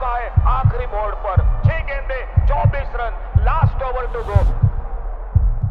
चुका है आखिरी मोड़ पर। 6 गेंदे 24 run, last over to go.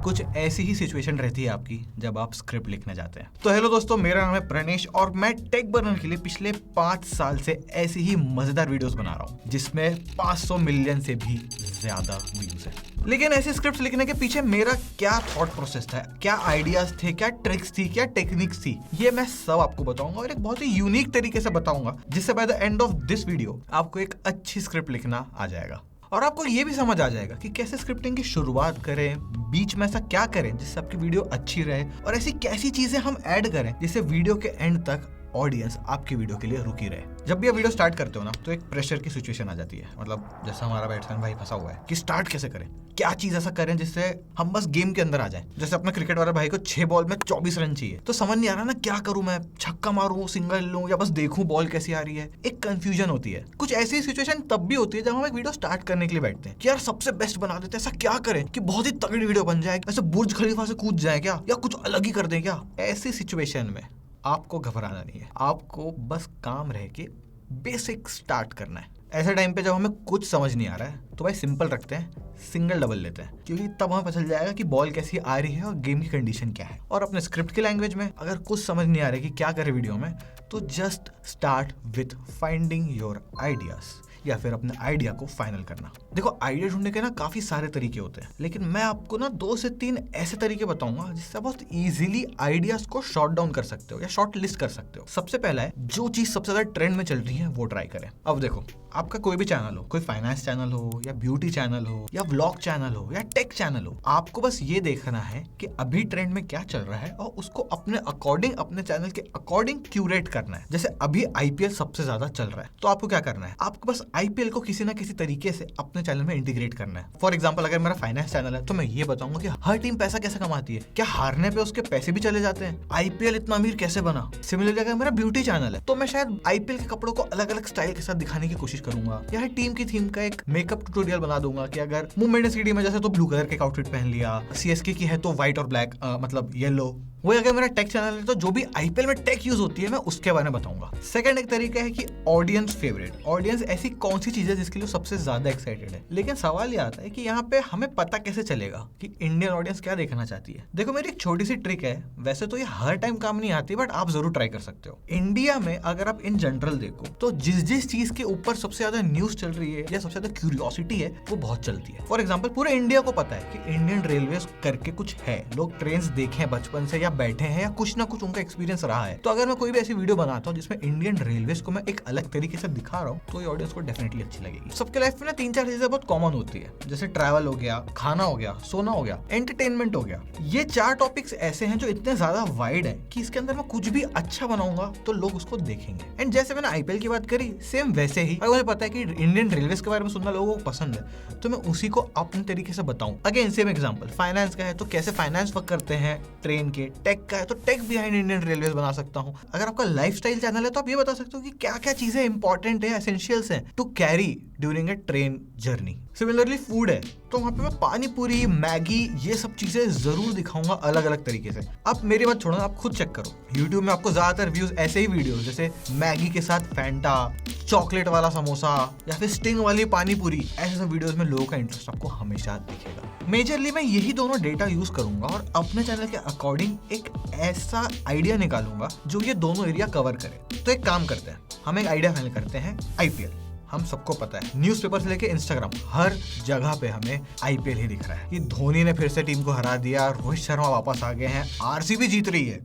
कुछ ऐसी ही सिचुएशन रहती है आपकी जब आप स्क्रिप्ट लिखने जाते हैं। तो हेलो दोस्तों, मेरा नाम है प्रणेश और मैं टेक बर्नर के लिए पिछले 5 साल से ऐसी ही मजेदार वीडियोस बना रहा हूँ जिसमें 500 मिलियन से भी ज्यादा व्यूज है। लेकिन ऐसे स्क्रिप्ट लिखने के पीछे मेरा क्या थॉट प्रोसेस था, क्या आइडियाज थे, क्या ट्रिक्स थी, क्या टेक्निक्स थी, ये मैं सब आपको बताऊंगा और एक बहुत ही यूनिक तरीके से बताऊंगा जिससे by the end of this video आपको एक अच्छी स्क्रिप्ट लिखना आ जाएगा और आपको ये भी समझ आ जाएगा कि कैसे स्क्रिप्टिंग की शुरुआत करें, बीच में ऐसा क्या करें जिससे आपकी वीडियो अच्छी रहे और ऐसी कैसी चीजें हम ऐड करें जिससे वीडियो के एंड तक ऑडियंस आपकी वीडियो के लिए रुकी रहे। जब भी आप वीडियो स्टार्ट करते हो ना तो एक प्रेशर की सिचुएशन आ जाती है, मतलब जैसा हमारा बैट्समैन भाई फंसा हुआ है कि स्टार्ट कैसे करें, क्या चीज ऐसा करें जिससे हम बस गेम के अंदर आ जाएं। जैसे अपने क्रिकेट वाले भाई को 6 बॉल में 24 रन चाहिए, तो समझ नहीं आ रहा ना क्या करूं, मैं छक्का मारूं, सिंगल लूं या बस देखूं बॉल कैसी आ रही है। एक कंफ्यूजन होती है। कुछ ऐसी सिचुएशन तब भी होती है जब हम एक वीडियो स्टार्ट करने के लिए बैठते हैं कि यार सबसे बेस्ट बना देते हैं, ऐसा क्या करें कि बहुत ही तगड़ी वीडियो बन जाए, ऐसे बुर्ज खलीफा से कूद जाए क्या, या कुछ अलग ही कर दें क्या। ऐसी सिचुएशन में आपको घबराना नहीं है, आपको बस काम रह के बेसिक स्टार्ट करना है। ऐसे टाइम पे जब हमें कुछ समझ नहीं आ रहा है तो भाई सिंपल रखते हैं, सिंगल डबल लेते हैं, क्योंकि तब हमें पता चल जाएगा कि बॉल कैसी आ रही है और गेम की कंडीशन क्या है। और अपने स्क्रिप्ट की लैंग्वेज में अगर कुछ समझ नहीं आ रहा है कि क्या करे वीडियो में, तो just start with finding your ideas या फिर अपने आइडिया को फाइनल करना। देखो, आइडिया ढूंढने के ना काफी सारे तरीके होते हैं, लेकिन मैं आपको ना 2 से 3 ऐसे तरीके बताऊंगा जिससे आप बहुत इजीली आइडियाज को शॉर्ट डाउन कर सकते हो या शॉर्ट लिस्ट कर सकते हो। सबसे पहला है, जो चीज सबसे ज्यादा ट्रेंड में चल रही है वो ट्राई करें। अब देखो, आपका कोई भी चैनल हो, कोई फाइनेंस चैनल हो या ब्यूटी चैनल हो या व्लॉग चैनल हो या टेक चैनल हो, आपको बस ये देखना है कि अभी ट्रेंड में क्या चल रहा है और उसको अपने अकॉर्डिंग, अपने चैनल के अकॉर्डिंग क्यूरेट करना है। जैसे अभी आईपीएल सबसे ज्यादा चल रहा है, तो आपको क्या करना है, आपको बस आईपीएल को किसी ना किसी तरीके से अपने चैनल में इंटीग्रेट करना है। फॉर एग्जाम्पल, अगर मेरा फाइनेंस चैनल है तो मैं ये बताऊंगा कि हर टीम पैसा कैसे कमाती है, क्या हारने पे उसके पैसे भी चले जाते हैं, आईपीएल इतना अमीर कैसे बना। सिमिलरली अगर मेरा ब्यूटी चैनल है तो मैं शायद आईपीएल के कपड़ों को अलग अलग स्टाइल के साथ दिखाने की कोशिश करूंगा, या टीम की थीम का एक मेकअप ट्यूटोरियल बना दूंगा कि अगर मुंबई इंडियंस की टीम है जैसे तो ब्लू कलर के आउटफिट पहन लिया, सीएसके की है तो व्हाइट और ब्लैक, मतलब येलो। वही अगर मेरा टेक चैनल है तो जो भी आईपीएल में टेक यूज होती है मैं उसके बारे में बताऊंगा। सेकंड एक तरीका है कि ऑडियंस फेवरेट। ऑडियंस ऐसी कौन सी चीज है जिसके लिए सबसे ज्यादा एक्साइटेड है। लेकिन सवाल ये आता है कि यहाँ पे हमें पता कैसे चलेगा कि इंडियन ऑडियंस क्या देखना चाहती है। देखो, मेरी एक छोटी सी ट्रिक है, वैसे तो ये हर टाइम काम नहीं आती, बट आप जरूर ट्राई कर सकते हो। इंडिया में अगर आप इन जनरल देखो तो जिस चीज के ऊपर सबसे ज्यादा न्यूज चल रही है या सबसे ज्यादा क्यूरियोसिटी है वो बहुत चलती है। फॉर एग्जाम्पल, पूरे इंडिया को पता है कि इंडियन रेलवे करके कुछ है, लोग ट्रेन देखे बचपन से या बैठे हैं या कुछ ना कुछ उनका एक्सपीरियंस रहा है। तो अगर मैं कोई भी ऐसी वीडियो बनाता हूँ जिसमें इंडियन रेलवे को मैं एक अलग तरीके से दिखा रहा हूँ तो ये ऑडियंस को डेफिनेटली अच्छी लगेगी। सबके लाइफ में ना 3-4 चीजें बहुत कॉमन होती है, जैसे ट्रैवल हो गया, खाना हो गया, सोना हो गया, एंटरटेनमेंट हो गया। ये 4 टॉपिक्स ऐसे हैं जो इतने ज्यादा वाइड है कि इसके अंदर मैं कुछ भी अच्छा बनाऊंगा तो लोग उसको देखेंगे। एंड जैसे मैंने आईपीएल की बात करी, सेम वैसे ही अगर मुझे पता है कि इंडियन रेलवे के बारे में सुनना लोगों को पसंद है तो मैं उसी को अपने तरीके से बताऊं। अगेन सेम एग्जांपल, फाइनेंस का है तो कैसे फाइनेंस वर्क करते हैं ट्रेन के, टेक का है तो टेक बिहाइंड इंडियन रेलवे बना सकता हूं। अगर आपका लाइफस्टाइल चैनल है तो आप ये बता सकते हो कि क्या क्या चीजें इंपॉर्टेंट है, एसेंशियल्स हैं to carry during a train journey. Similarly food है तो वहाँ पे मैं पानी पूरी, मैगी, ये सब चीजें जरूर दिखाऊंगा अलग अलग तरीके से। आप मेरी बात छोड़ो, आप खुद चेक करो YouTube में आपको ज्यादातर व्यूज ऐसे ही वीडियोस जैसे मैगी के साथ फैंटा, चॉकलेट वाला समोसा या फिर स्टिंग वाली पानी पूरी, ऐसे सब वीडियोस में लोगों का इंटरेस्ट आपको हमेशा दिखेगा। मेजरली मैं यही दोनों डेटा यूज करूंगा और अपने चैनल के अकॉर्डिंग एक ऐसा आइडिया निकालूंगा जो ये दोनों एरिया कवर करे। तो एक काम करते हैं, हम एक आइडिया फाइनल करते हैं। आईपीएल हम सबको पता है, न्यूज़पेपर से लेके इंस्टाग्राम हर जगह पे हमें आईपीएल ही दिख रहा है कि धोनी ने फिर से टीम को हरा दिया, रोहित शर्मा वापस आ गए हैं, आरसीबी जीत रही है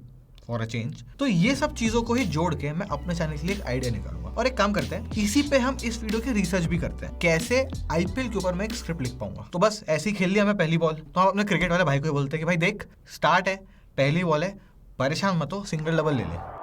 फॉर अ चेंज। तो ये सब चीजों को ही जोड़ के मैं अपने चैनल के लिए एक आइडिया निकालूंगा और एक काम करते हैं, इसी पे हम इस वीडियो की रिसर्च भी करते हैं कैसे आईपीएल के ऊपर मैं एक स्क्रिप्ट लिख पाऊंगा। तो बस ऐसे ही खेल लिया मैं पहली बॉल, तो हम अपने क्रिकेट वाले भाई को बोलते हैं कि भाई देख, स्टार्ट है, पहली बॉल है, परेशान मत हो, सिंगल डबल ले ले।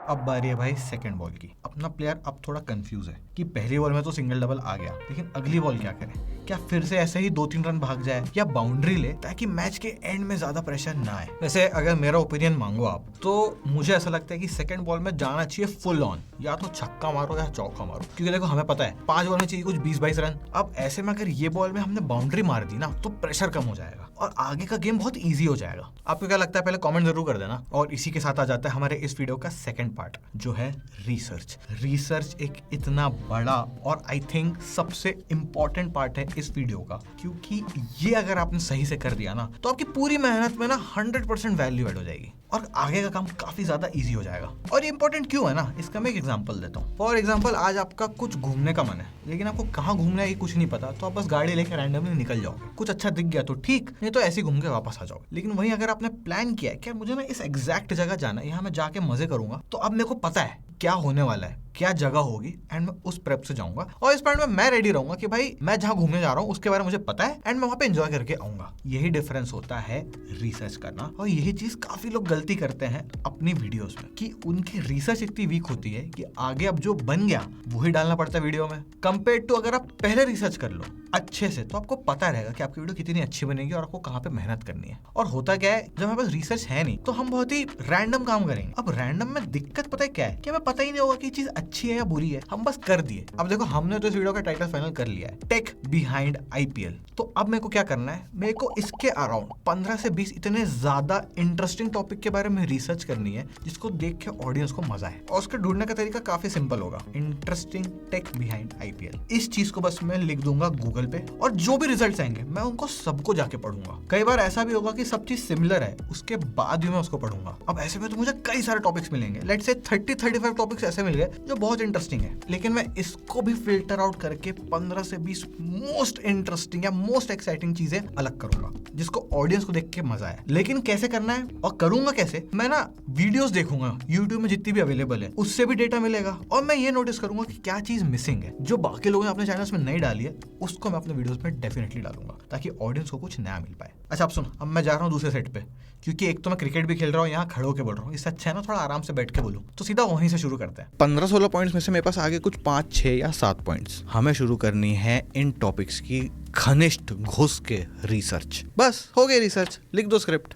अब बारी है भाई सेकंड बॉल की। अपना प्लेयर अब थोड़ा कंफ्यूज है कि पहली बॉल में तो सिंगल डबल आ गया, लेकिन अगली बॉल क्या करे? क्या फिर से ऐसे ही 2-3 रन भाग जाए या बाउंड्री ले ताकि मैच के एंड में ज्यादा प्रेशर ना आए? वैसे अगर मेरा ओपिनियन मांगो आप, तो मुझे ऐसा लगता है कि सेकंड बॉल में जाना चाहिए फुल ऑन, या तो छक्का मारो या चौका मारो, क्योंकि देखो हमें पता है 5 बॉल में चाहिए कुछ 20-22 रन। अब ऐसे में अगर ये बॉल में हमने बाउंड्री मार दी ना तो प्रेशर कम हो जाएगा और आगे का गेम बहुत ईजी हो जाएगा। आपको क्या लगता है पहले कमेंट जरूर कर देना। और इसी के साथ आ जाता है हमारे इस वीडियो का सेकंड पार्ट, जो है रिसर्च। रिसर्च एक इतना बड़ा और आई थिंक सबसे इंपॉर्टेंट पार्ट है इस वीडियो का, क्योंकि ये अगर आपने सही से कर दिया ना तो आपकी पूरी मेहनत में ना 100% वैल्यू ऐड हो जाएगी और आगे का काम काफी ज्यादा इजी हो जाएगा। और ये इंपॉर्टेंट क्यों है ना, इसका मैं एक एग्जांपल देता हूँ। फॉर एग्जांपल, आज आपका कुछ घूमने का मन है, लेकिन आपको कहाँ घूमना है ये कुछ नहीं पता, तो आप बस गाड़ी लेकर रैंडमली निकल जाओगे। कुछ अच्छा दिख गया तो ठीक, नहीं तो ऐसे ही घूम के वापस आ जाओगे। लेकिन वहीं अगर आपने प्लान किया है कि मुझे ना इस एग्जैक्ट जगह जाना है, यहाँ मैं जाके मजे करूंगा, तो अब मेरे को पता है क्या होने वाला है, क्या जगह होगी, एंड मैं उस प्रेप से जाऊंगा और इस पॉइंट में मैं रेडी रहूंगा कि भाई मैं जहां घूमने जा रहा हूं उसके बारे में मुझे पता है एंड मैं वहां पे एंजॉय करके आऊंगा। यही डिफरेंस होता है रिसर्च करना, और यही चीज काफी लोग गलती करते हैं अपनी वीडियोस में कि उनकी रिसर्च इतनी वीक होती है कि आगे अब जो बन गया वही डालना पड़ता है वीडियो में, कंपेयर टू अगर आप पहले रिसर्च कर लो अच्छे से, तो आपको पता रहेगा कि आपकी वीडियो कितनी अच्छी बनेगी और आपको कहाँ पे मेहनत करनी है। और होता क्या है, जब हमारे पास रिसर्च है नहीं तो हम बहुत ही रैंडम काम करेंगे। अब रैंडम में दिक्कत पता है क्या है कि हमें पता ही नहीं होगा कि चीज अच्छी है या बुरी है, हम बस कर दिए। अब देखो हमने तो इस वीडियो का टाइटल फाइनल कर लिया है, टेक बिहाइंड आईपीएल। तो अब मेरे को क्या करना है, मेरे को इसके अराउंड 15 से 20 इतने ज्यादा इंटरेस्टिंग टॉपिक के बारे में रिसर्च करनी है जिसको देख के ऑडियंस को मजा है। और उसके ढूंढने का तरीका काफी सिंपल होगा, इंटरेस्टिंग टेक बिहाइंड आईपीएल। इस चीज को बस मैं लिख दूंगा गूगल पे और जो भी रिजल्ट्स आएंगे मैं उनको सबको जाके पढ़ूंगा। कई बार ऐसा भी होगा कि सब चीज सिमिलर है, उसके बाद भी मैं उसको पढ़ूंगा। अब ऐसे में तो मुझे कई सारे टॉपिक्स मिलेंगे, लेट्स से 30-35 टॉपिक्स ऐसे मिल गए जो बहुत इंटरेस्टिंग है, लेकिन मैं इसको भी फिल्टर आउट करके 15 से 20 मोस्ट इंटरेस्टिंग या मोस्ट एक्साइटिंग चीजें अलग करूंगा जिसको ऑडियंस को देख के मजा आए। लेकिन कैसे करना है और करूंगा कैसे, मैं ना वीडियोस देखूंगा यूट्यूब में जितनी भी अवेलेबल है, उससे भी डेटा मिलेगा और मैं ये नोटिस करूंगा कि क्या चीज मिसिंग है जो बाकी लोगों ने अपने चैनल्स में नहीं डाली है, उसको मैं अपने वीडियोस में डेफिनेटली डालूंगा ताकि ऑडियंस को कुछ नया मिल पाए। अच्छा, आप सुन, अब मैं जा रहा हूँ दूसरे सेट पे, क्योंकि एक तो मैं क्रिकेट भी खेल रहा हूँ, यहाँ खड़े होकर बोल रहा हूँ, इससे अच्छा है ना थोड़ा आराम से बैठ के बोलूँ। तो सीधा वहीं से शुरू करते हैं। 15-16 पॉइंट्स में से मेरे पास आगे कुछ 5-6 या 7 पॉइंट्स हमें शुरू करनी है इन टॉपिक्स की घनिष्ठ घुस के रिसर्च। बस हो गई रिसर्च, लिख दो स्क्रिप्ट।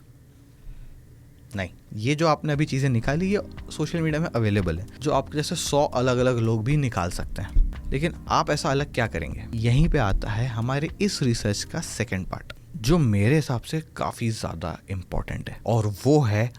नहीं, ये जो आपने अभी चीजें निकाली ये सोशल मीडिया में अवेलेबल है, जो आपके जैसे 100 अलग अलग लोग भी निकाल सकते हैं, लेकिन आप ऐसा अलग क्या करेंगे? यहीं पे आता है हमारे इस रिसर्च का सेकंड पार्ट, जो मेरे हिसाब से काफी ज्यादा इंपॉर्टेंट है, और वो है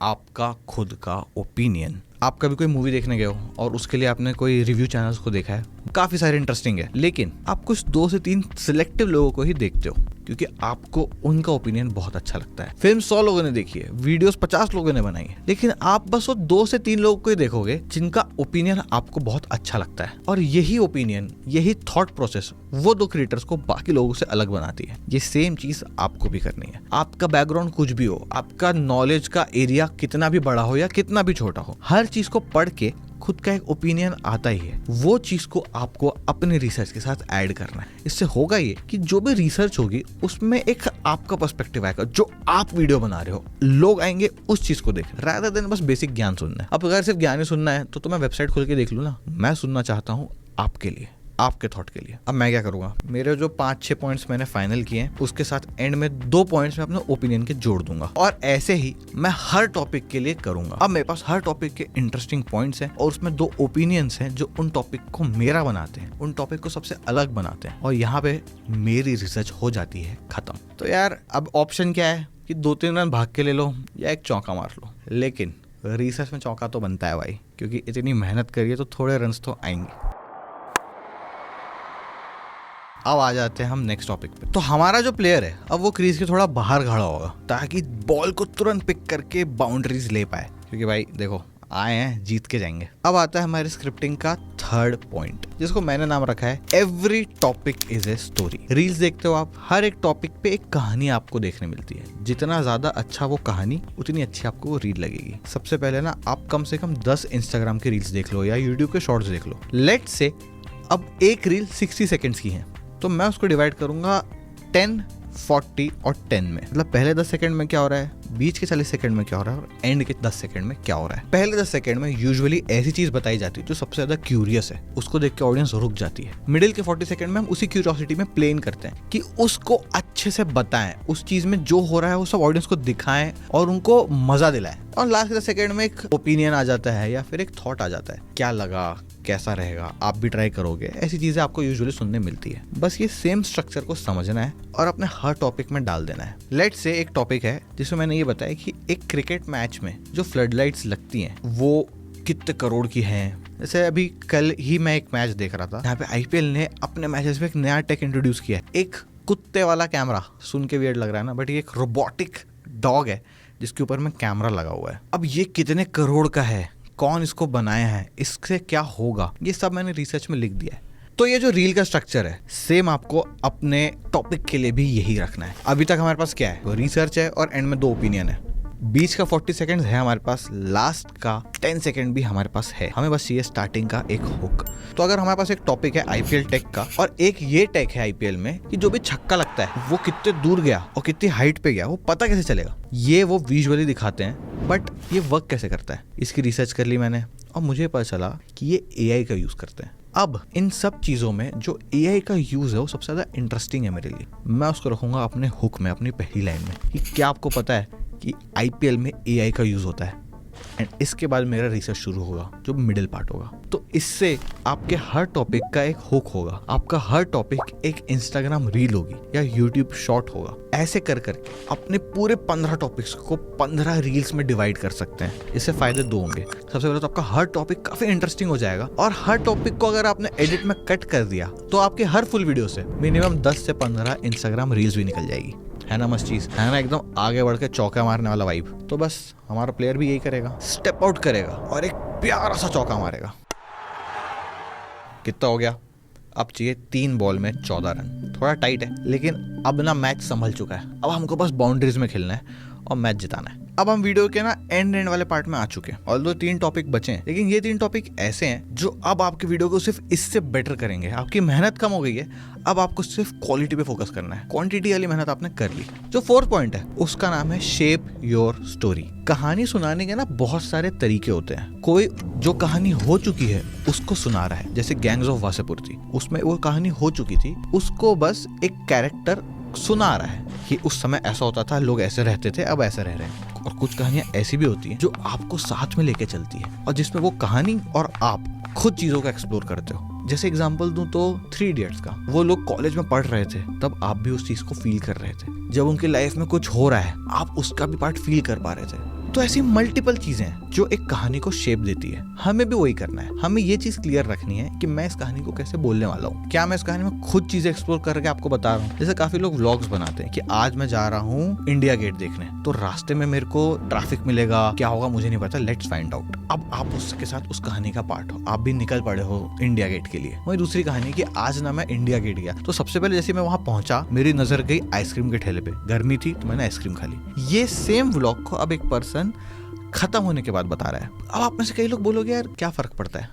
आपका खुद का ओपिनियन। आप कभी कोई मूवी देखने गए हो और उसके लिए आपने कोई रिव्यू चैनल्स को देखा है, काफी सारे इंटरेस्टिंग है, लेकिन आप कुछ 2 से 3 सिलेक्टिव लोगों को ही देखते हो क्योंकि आपको उनका ओपिनियन बहुत अच्छा लगता है। फिल्म 100 लोगों ने देखी है, वीडियोस 50 लोगों ने बनाई है, लेकिन आप बस वो 2 से 3 लोगों को ही देखोगे जिनका ओपिनियन आपको बहुत अच्छा लगता है, और यही ओपिनियन, यही थॉट प्रोसेस वो 2 क्रिएटर्स को बाकी लोगों से अलग बनाती है। ये सेम चीज आपको भी करनी है। आपका बैकग्राउंड कुछ भी हो, आपका नॉलेज का एरिया कितना भी बड़ा हो या कितना भी छोटा हो, हर चीज को पढ़ के खुद का एक ओपिनियन आता ही है। वो चीज को आपको अपने रिसर्च के साथ ऐड करना है। इससे होगा ये कि जो भी रिसर्च होगी उसमें एक आपका पर्सपेक्टिव आएगा, जो आप वीडियो बना रहे हो, लोग आएंगे उस चीज को देख, रादर देन बस बेसिक ज्ञान सुनना है। अब अगर सिर्फ ज्ञान ही सुनना है तो मैं वेबसाइट खोल के देख लूँ ना, मैं सुनना चाहता हूँ आपके लिए, आपके थॉट के लिए। अब मैं क्या करूंगा, मेरे जो 5-6 पॉइंट्स मैंने फाइनल किए हैं उसके साथ एंड में 2 पॉइंट्स मैं अपने ओपिनियन के जोड़ दूंगा, और ऐसे ही मैं हर टॉपिक के लिए करूंगा। अब मेरे पास हर टॉपिक के इंटरेस्टिंग पॉइंट्स हैं और उसमें 2 ओपिनियंस हैं जो उन टॉपिक को मेरा बनाते हैं, उन टॉपिक को सबसे अलग बनाते हैं, और यहाँ पे मेरी रिसर्च हो जाती है खत्म। तो यार अब ऑप्शन क्या है कि 2-3 रन भाग के ले लो या एक चौका मार लो, लेकिन रिसर्च में चौका तो बनता है भाई, क्योंकि इतनी मेहनत करिए तो थोड़े रन्स तो आएंगे। अब आ जाते हैं हम नेक्स्ट टॉपिक पे। तो हमारा जो प्लेयर है अब वो क्रीज के थोड़ा बाहर खड़ा होगा ताकि बॉल को तुरंत पिक करके बाउंड्रीज ले पाए, क्योंकि भाई देखो आए हैं जीत के जाएंगे। अब आता है हमारे स्क्रिप्टिंग का 3rd पॉइंट, जिसको मैंने नाम रखा है every topic is a story. Reels देखते हो आप, हर एक टॉपिक पे एक कहानी आपको देखने मिलती है। जितना ज्यादा अच्छा वो कहानी उतनी अच्छी आपको वो रील लगेगी। सबसे पहले ना आप कम से कम 10 इंस्टाग्राम की रील्स देख लो या यूट्यूब के शॉर्ट्स देख लो। लेट्स से अब एक रील 60 सेकेंड्स की है तो मैं उसको डिवाइड करूंगा 10, 40 और 10 में। मतलब पहले 10 सेकंड में क्या हो रहा है, बीच के 40 सेकंड में क्या हो रहा है और एंड के 10 सेकंड में क्या हो रहा है। पहले 10 सेकंड में यूजुअली ऐसी चीज बताई जाती है जो सबसे ज्यादा क्यूरियस है, उसको देख के ऑडियंस रुक जाती है। मिडिल के 40 सेकंड में हम उसी क्यूरियोसिटी में प्लेन करते हैं कि उसको अच्छे से बताएं, उस चीज में जो हो रहा है वो सब ऑडियंस को दिखाएं और उनको मजा दिलाएं। और लास्ट के 10 सेकंड में एक ओपिनियन आ जाता है या फिर एक थॉट आ जाता है, क्या लगा, कैसा रहेगा, आप भी ट्राई करोगे, ऐसी चीजें आपको यूजुअली सुनने मिलती है। बस ये सेम स्ट्रक्चर को समझना है और अपने हर टॉपिक में डाल देना है। लेट्स से एक टॉपिक है जिसमें मैंने ये बताया कि एक क्रिकेट मैच में जो फ्लड लाइट्स लगती हैं वो कितने करोड़ की हैं। जैसे अभी कल ही मैं एक मैच देख रहा था जहाँ पे आईपीएल ने अपने मैचेस में एक नया टेक इंट्रोड्यूस किया है, एक कुत्ते वाला कैमरा। सुन के वियर्ड लग रहा है ना, बट ये एक रोबोटिक डॉग है जिसके ऊपर में कैमरा लगा हुआ है। अब ये कितने करोड़ का है, कौन इसको बनाया है, इससे क्या होगा, ये सब मैंने रिसर्च में लिख दिया है। तो ये जो रील का स्ट्रक्चर है सेम आपको अपने टॉपिक के लिए भी यही रखना है। अभी तक हमारे पास क्या है, तो रिसर्च है और एंड में 2 ओपिनियन है। बीच का 40 सेकंड है हमारे पास, लास्ट का 10 सेकंड भी हमारे पास है। हमें बस चाहिए स्टार्टिंग का एक हुक। तो अगर हमारे पास एक टॉपिक है आईपीएल टेक का और एक ये टेक है आईपीएल में कि जो भी छक्का लगता है वो कितने दूर गया और कितनी हाइट पे गया, वो पता कैसे चलेगा, ये वो विजुअली दिखाते हैं। बट ये वर्क कैसे करता है, इसकी रिसर्च कर ली मैंने और मुझे पता चला कि ये एआई का यूज करते हैं। अब इन सब चीज़ों में जो एआई का यूज़ है वो सबसे ज़्यादा इंटरेस्टिंग है मेरे लिए। मैं उसको रखूंगा अपने हुक में, अपनी पहली लाइन में, कि क्या आपको पता है कि आईपीएल में एआई का यूज़ होता है। एंड इसके बाद मेरा रिसर्च शुरू होगा जो मिडिल पार्ट होगा। तो इससे आपके हर टॉपिक का एक हुक होगा, आपका हर टॉपिक एक इंस्टाग्राम रील होगी या यूट्यूब शॉर्ट होगा। ऐसे कर करके अपने पूरे 15 टॉपिक्स को 15 रील्स में डिवाइड कर सकते हैं। इससे फायदे 2 होंगे। सबसे पहले तो आपका हर टॉपिक काफी इंटरेस्टिंग हो जाएगा और हर टॉपिक को अगर आपने एडिट में कट कर दिया तो आपके हर फुल वीडियो से मिनिमम 10 से 15 इंस्टाग्राम रील्स भी निकल जाएगी। है ना मस्त चीज, है ना एकदम आगे बढ़ के चौका मारने वाला वाइब। तो बस हमारा प्लेयर भी यही करेगा, स्टेप आउट करेगा और एक प्यारा सा चौका मारेगा। कितना हो गया, अब चाहिए 3 बॉल में 14 रन। थोड़ा टाइट है लेकिन अब ना मैच संभल चुका है। अब हमको बस बाउंड्रीज में खेलना है और मैच जिताना है। अब हम वीडियो के ना एंड वाले पार्ट में आ चुके हैं। ऑल्दो 3 टॉपिक बचे हैं, लेकिन ये 3 टॉपिक ऐसे हैं जो अब आपके वीडियो को सिर्फ इससे बेटर करेंगे। आपकी मेहनत कम हो गई है, अब आपको सिर्फ क्वालिटी पे फोकस करना है। क्वांटिटी वाली मेहनत आपने कर ली। जो 4th पॉइंट है उसका नाम है शेप योर स्टोरी। कहानी सुनाने के ना बहुत सारे तरीके होते हैं। कोई जो कहानी हो चुकी है उसको सुना रहा है, जैसे गैंग्स ऑफ वासेपुर थी, उसमें वो कहानी हो चुकी थी, उसको बस एक कैरेक्टर सुना रहा है कि उस समय ऐसा होता था, लोग ऐसे रहते थे, अब ऐसे रह रहे हैं। और कुछ कहानियां ऐसी भी होती हैं जो आपको साथ में लेके चलती है और जिसमें वो कहानी और आप खुद चीजों को एक्सप्लोर करते हो। जैसे एग्जांपल दूं तो 3 इडियट्स का। वो लोग कॉलेज में पढ़ रहे थे, तब आप भी उस चीज को फील कर रहे थे। जब उनकी लाइफ में कुछ हो रहा है आप उसका भी पार्ट फील कर पा रहे थे। तो ऐसी मल्टीपल चीजें हैं जो एक कहानी को शेप देती है। हमें भी वही करना है। हमें ये चीज क्लियर रखनी है कि मैं इस कहानी को कैसे बोलने वाला हूँ। क्या मैं इस कहानी में खुद चीजें एक्सप्लोर करके आपको बता रहा हूँ। जैसे काफी लोग व्लॉग्स बनाते हैं कि आज मैं जा रहा हूँ इंडिया गेट देखने, तो रास्ते में मेरे को ट्रैफिक मिलेगा, क्या होगा मुझे नहीं पता, लेट्स फाइंड आउट। अब आप उसके साथ उस कहानी का पार्ट हो, आप भी निकल पड़े हो इंडिया गेट के लिए। वही दूसरी कहानी कि आज ना मैं इंडिया गेट गया, तो सबसे पहले जैसे मैं वहां पहुंचा मेरी नजर गई आइसक्रीम के ठेले पे, गर्मी थी तो मैंने आइसक्रीम खा ली। ये सेम व्लॉग को अब एक पर्सन खत्म होने के बाद बता रहा है। अब आप में से कई लोग बोलोगे यार क्या फर्क पड़ता है।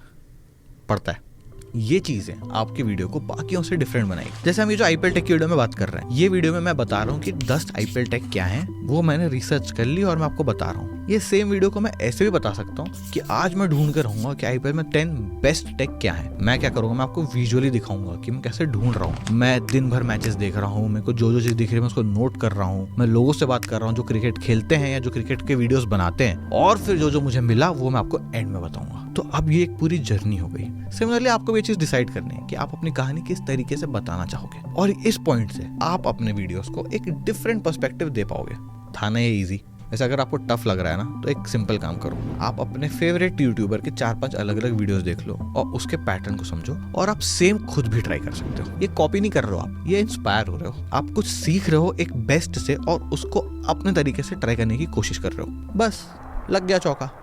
पड़ता है। ये चीजें आपकी वीडियो को बाकियों से डिफरेंट बनाएगी। जैसे हम ये जो आईपीएल टेक की वीडियो में बात कर रहे हैं, ये वीडियो में मैं बता रहा हूँ कि 10 आईपीएल टेक क्या है, वो मैंने रिसर्च कर ली और मैं आपको बता रहा हूँ। ये सेम वीडियो को मैं ऐसे भी बता सकता हूँ कि आज मैं ढूंढ कर रहूंगा कि आईपीएल में 10 बेस्ट टेक क्या है। मैं क्या करूंगा, मैं आपको विजुअली दिखाऊंगा कि मैं कैसे ढूंढ रहा हूँ। मैं दिन भर मैचेस देख रहा हूँ, मेरे को जो चीज दिख रही है मैं उसको नोट कर रहा हूँ। मैं लोगों से बात कर रहा हूँ जो क्रिकेट खेलते हैं या जो क्रिकेट के वीडियोस बनाते हैं, और फिर जो मुझे मिला वो मैं आपको एंड में बताऊंगा। तो अब ये एक पूरी जर्नी हो गई। सिमिलरली आपको ये चीज डिसाइड करनी है कि आप अपनी कहानी किस तरीके से बताना चाहोगे, और इस पॉइंट से आप अपने वीडियोस को एक डिफरेंट पर्सपेक्टिव दे पाओगे। था ना ये इजी। वैसे अगर आपको टफ लग रहा है ना, तो एक सिंपल काम करो, आप अपने फेवरेट यूट्यूबर के 4-5 अलग अलग वीडियोस देख लो और उसके पैटर्न को समझो, और आप सेम खुद भी ट्राई कर सकते हो। ये कॉपी नहीं कर रहे हो आप, ये इंस्पायर हो रहे हो। आप कुछ सीख रहे हो एक बेस्ट से और उसको अपने तरीके से ट्राई करने की कोशिश कर रहे हो। बस लग गया चौका।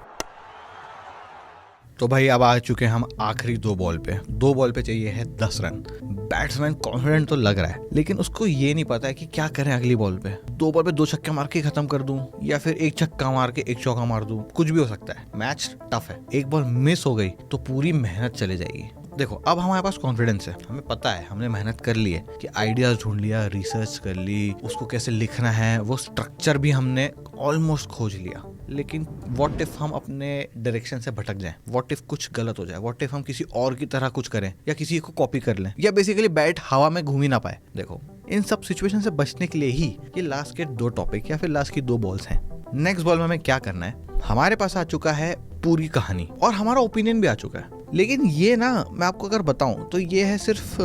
तो भाई अब आ चुके हैं हम आखिरी 2 बॉल पे। 2 बॉल पे चाहिए है 10 रन। बैट्समैन कॉन्फिडेंट तो लग रहा है, लेकिन उसको ये नहीं पता है कि क्या करें अगली बॉल पे। 2 बॉल पे 2 छक्के मार के खत्म कर दूं, या फिर 1 छक्का मार के 1 चौका मार दूं, कुछ भी हो सकता है। मैच टफ है। एक बॉल मिस हो गई तो पूरी मेहनत चले जाएगी। देखो अब हमारे पास कॉन्फिडेंस है, हमें पता है, हमने मेहनत कर ली है कि आइडियाज ढूंढ लिया, रिसर्च कर ली, उसको कैसे लिखना है, वो स्ट्रक्चर भी हमने ऑलमोस्ट खोज लिया। लेकिन व्हाट इफ हम अपने डायरेक्शन से भटक जाएं, व्हाट इफ कुछ गलत हो जाए, व्हाट इफ हम किसी और की तरह कुछ करें या किसी को कॉपी कर लें या बेसिकली बैट हवा में घूम ही ना पाए। देखो इन सब सिचुएशन से बचने के लिए ही ये लास्ट के 2 टॉपिक या फिर लास्ट की 2 बॉल्स हैं। नेक्स्ट बॉल में हमें क्या करना है, हमारे पास आ चुका है पूरी कहानी और हमारा ओपिनियन भी आ चुका है। लेकिन ये ना मैं आपको अगर बताऊं तो ये है सिर्फ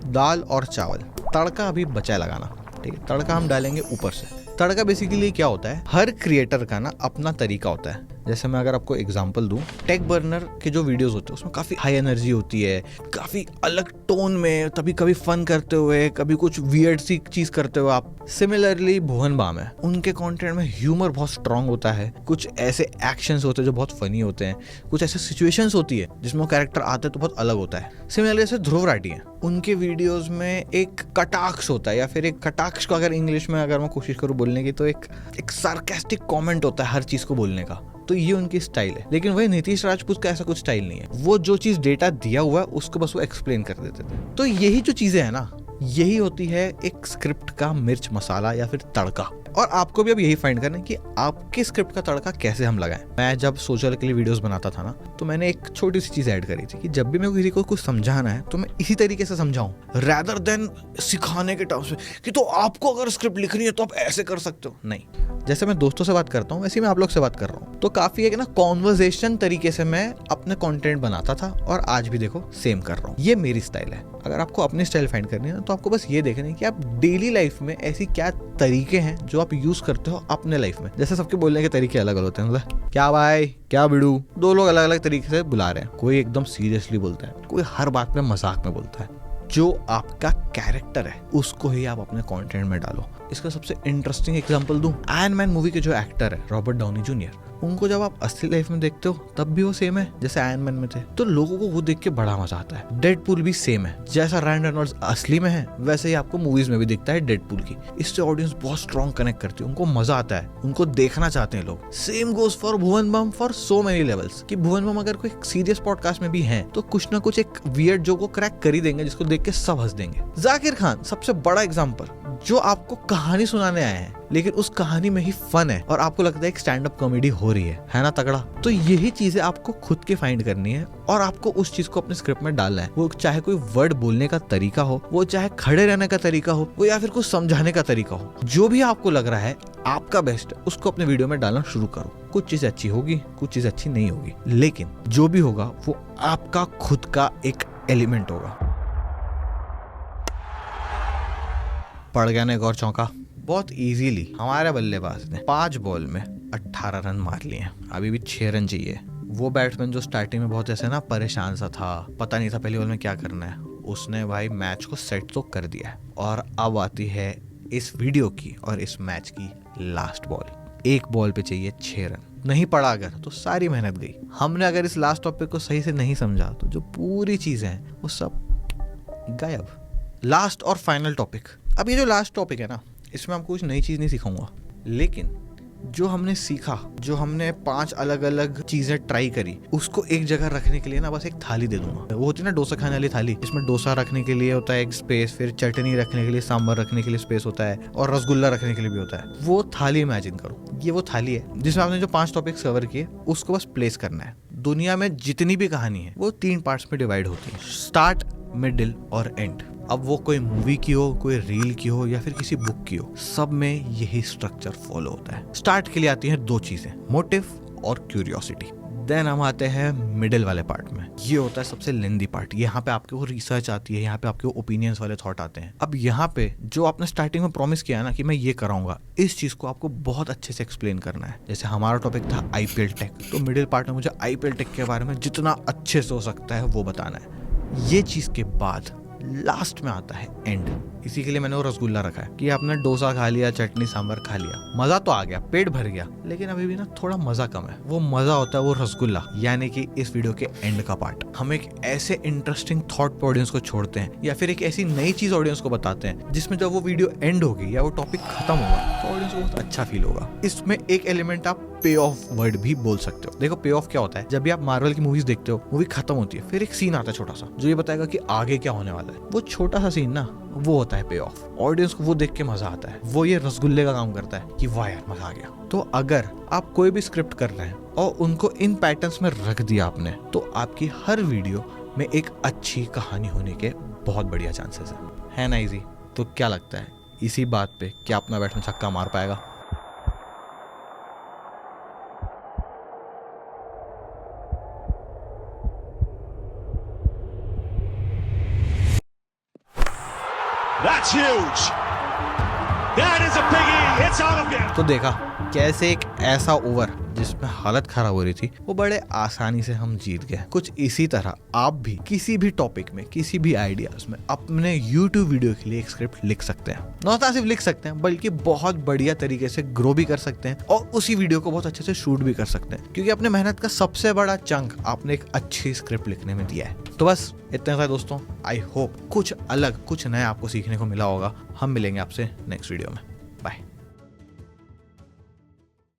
दाल और चावल, तड़का अभी बचा है लगाना। ठीक है, तड़का हम डालेंगे ऊपर से। तड़का बेसिकली क्या होता है, हर क्रिएटर का ना अपना तरीका होता है। जैसे मैं अगर आपको एग्जांपल दूं, टेक बर्नर के जो वीडियोस होते हैं उसमें काफी हाई एनर्जी होती है, काफी अलग टोन में, कभी कभी फन करते हुए, कभी कुछ वियर्ड सी चीज करते हुए आप। सिमिलरली भुवन बाम है, उनके कंटेंट में ह्यूमर बहुत स्ट्रांग होता है, कुछ ऐसे एक्शंस होते हैं जो बहुत फनी होते हैं, कुछ ऐसे सिचुएशंस होती है जिसमें वो कैरेक्टर आते हैं तो बहुत अलग होता है। सिमिलरली जैसे ध्रुव राठी है, उनके वीडियोस में एक कटाक्ष होता है, या फिर एक कटाक्ष को अगर इंग्लिश में अगर मैं कोशिश करूँ बोलने की तो एक सार्कास्टिक कमेंट होता है हर चीज को बोलने का। तो ये उनकी स्टाइल है। लेकिन वही नीतीश राजपूत का ऐसा कुछ स्टाइल नहीं है, वो जो चीज डेटा दिया हुआ है उसको बस वो एक्सप्लेन कर देते थे। तो यही जो चीजें है ना, यही होती है एक स्क्रिप्ट का मिर्च मसाला या फिर तड़का। और आपको भी अब यही फाइंड करना है कि आपकी स्क्रिप्ट का तड़का कैसे हम लगाएं। मैं जब सोशल के लिए वीडियोस बनाता था ना, तो मैंने एक छोटी सी चीज ऐड करी थी कि जब भी मैं किसी को कुछ समझाना है तो मैं इसी तरीके से समझाऊं, रैदर देन सिखाने के टर्म्स में कि तो आपको अगर स्क्रिप्ट लिखनी है तो आप ऐसे कर सकते हो। नहीं, जैसे मैं दोस्तों से बात करता हूँ वैसे मैं आप लोग से बात कर रहा हूँ। तो काफी है कि ना कॉन्वर्सेशन तरीके से मैं अपने कंटेंट बनाता था और आज भी देखो सेम कर रहा हूँ। ये मेरी स्टाइल है। अगर आपको अपनी स्टाइल फाइंड करनी है तो आपको बस ये देखना है कि आप डेली लाइफ में ऐसी क्या तरीके हैं जो आप यूज करते हो अपने लाइफ में। जैसे सबके बोलने के तरीके अलग अलग होते हैं, मतलब क्या भाई, क्या बिड़ू, 2 लोग अलग अलग तरीके से बुला रहे हैं। कोई एकदम सीरियसली बोलता है, कोई हर बात में मजाक में बोलता है। जो आपका कैरेक्टर है उसको ही आप अपने कंटेंट में डालो। इसका सबसे इंटरेस्टिंग एग्जांपल दूं, आयरन मैन मूवी के जो एक्टर है रॉबर्ट डाउनी जूनियर, उनको जब आप असली लाइफ में देखते हो तब भी वो सेम है जैसे आयरन मैन में थे। तो लोगों को वो देख के बड़ा मजा आता है। डेडपूल भी सेम है, जैसा रायन रेनॉल्ड्स असली में है वैसे ही आपको मूवीज में भी दिखता है डेडपूल की। इससे ऑडियंस बहुत स्ट्रॉन्ग कनेक्ट करती है, उनको मजा आता है, उनको देखना चाहते हैं लोग। Same goes for Bhuvan Bam for so many levels, कि भुवन बाम अगर कोई सीरियस पॉडकास्ट में भी है तो कुछ ना कुछ एक वियर्ड जोक को क्रैक कर ही देंगे जिसको देख के सब हंस देंगे। जाकिर खान सबसे बड़ा एग्जाम्पल, जो आपको कहानी सुनाने आए हैं लेकिन उस कहानी में ही फन है और आपको लगता है एक स्टैंड अप कॉमेडी हो रही है ना तगड़ा। तो यही चीजें आपको खुद के फाइंड करनी है और आपको उस चीज को अपने स्क्रिप्ट में डालना है। वो चाहे कोई वर्ड बोलने का तरीका हो, वो चाहे खड़े रहने का तरीका हो, वो या फिर कुछ समझाने का तरीका हो, जो भी आपको लग रहा है आपका बेस्ट है उसको अपने वीडियो में डालना शुरू करो। कुछ चीज अच्छी होगी, कुछ चीज अच्छी नहीं होगी, लेकिन जो भी होगा वो आपका खुद का एक एलिमेंट होगा। पड़ गया ना एक और चौका, बहुत इजीली हमारे बल्लेबाज ने 5 बॉल में 18 रन मार लिए हैं। अभी भी 6 रन चाहिए। वो बैट्समैन जो स्टार्टिंग में बहुत ऐसे ना परेशान सा था, पता नहीं था पहली बॉल में क्या करना है, उसने भाई मैच को सेट तो कर दिया है। और अब आती है इस वीडियो की और इस मैच की लास्ट बॉल। 1 बॉल पे चाहिए 6 रन, नहीं पड़ा अगर तो सारी मेहनत गई। हमने अगर इस लास्ट टॉपिक को सही से नहीं समझा तो जो पूरी चीजें हैं वो सब गायब। लास्ट और फाइनल टॉपिक, अब ये जो लास्ट टॉपिक है ना, इसमें आपको कुछ नई चीज़ नहीं सिखाऊंगा, लेकिन जो हमने सीखा, जो हमने 5 अलग अलग चीज़ें ट्राई करी, उसको एक जगह रखने के लिए ना बस एक थाली दे दूंगा। वो होती है ना डोसा खाने वाली थाली, इसमें डोसा रखने के लिए होता है एक स्पेस, फिर चटनी रखने के लिए, सांभर रखने के लिए स्पेस होता है और रसगुल्ला रखने के लिए भी होता है। वो थाली इमेजिन करो, ये वो थाली है जिसमें आपने जो 5 टॉपिक्स कवर किए उसको बस प्लेस करना है। दुनिया में जितनी भी कहानी है वो 3 पार्ट्स में डिवाइड होती है, स्टार्ट, मिडिल और एंड। अब वो कोई मूवी की हो, कोई रील की हो या फिर किसी बुक की हो, सब में यही स्ट्रक्चर फॉलो होता है। स्टार्ट के लिए आती हैं 2 चीजें, मोटिव और क्यूरियोसिटी। देन हम आते हैं मिडिल वाले पार्ट में, ये होता है सबसे लेंदी पार्ट। यहाँ पे आपके वो रिसर्च आती है, यहाँ पे आपके ओपिनियंस वाले थॉट आते हैं। अब यहाँ पे जो आपने स्टार्टिंग में प्रॉमिस किया ना कि मैं ये कराऊंगा, इस चीज को आपको बहुत अच्छे से एक्सप्लेन करना है। जैसे हमारा टॉपिक था IPL टेक, तो मिडिल पार्ट में मुझे IPL टेक के बारे में जितना अच्छे से हो सकता है वो बताना है। ये चीज के बाद लास्ट में आता है एंड। इसी के लिए मैंने वो रसगुल्ला रखा है कि आपने डोसा खा लिया, चटनी सांभर खा लिया, मजा तो आ गया, पेट भर गया, लेकिन अभी भी ना थोड़ा मजा कम है। वो मजा होता है वो रसगुल्ला, यानी कि इस वीडियो के एंड का पार्ट। हम एक ऐसे इंटरेस्टिंग थॉट पे ऑडियंस को छोड़ते हैं या फिर एक ऐसी नई चीज ऑडियंस को बताते हैं जिसमें जब वो वीडियो एंड होगी या वो टॉपिक खत्म होगा तो ऑडियंस को बहुत अच्छा फील होगा। इसमें एक एलिमेंट आप पे ऑफ वर्ड भी बोल सकते हो। देखो पे ऑफ क्या होता है, जब भी आप मार्वल की मूवीज देखते हो, मूवी खत्म होती है, फिर एक सीन आता है छोटा सा जो ये बताएगा कि आगे क्या होने वाला है। वो छोटा सा सीन ना वो होता है पे ऑफ। ऑडियंस को वो देख के मजा आता है। वो ये रसगुल्ले का काम करता है कि वाह यार मजा आ गया। तो अगर आप कोई भी स्क्रिप्ट कर रहे हैं और उनको इन पैटर्न्स में रख दिया आपने, तो आपकी हर वीडियो में एक अच्छी कहानी होने के बहुत बढ़िया चांसेस है ना इजी? तो क्या लगता है इसी बात पे क्या अपना बैट्समैन छक्का मार पाएगा? That's huge. That is a biggie. It's out of here. तो देखा कैसे एक ऐसा ओवर जिसमें हालत खराब हो रही थी वो बड़े आसानी से हम जीत गए। कुछ इसी तरह आप भी किसी भी टॉपिक में, किसी भी आइडियाज में अपने YouTube वीडियो के लिए एक स्क्रिप्ट लिख सकते हैं। न सिर्फ लिख सकते हैं बल्कि बहुत बढ़िया तरीके से ग्रो भी कर सकते हैं और उसी वीडियो को बहुत अच्छे से शूट भी कर सकते हैं, क्योंकि अपने मेहनत का सबसे बड़ा चंक आपने एक अच्छी स्क्रिप्ट लिखने में दिया है। तो बस इतना था दोस्तों। आई होप कुछ अलग, कुछ नया आपको सीखने को मिला होगा। हम मिलेंगे आपसे नेक्स्ट वीडियो में। बाय।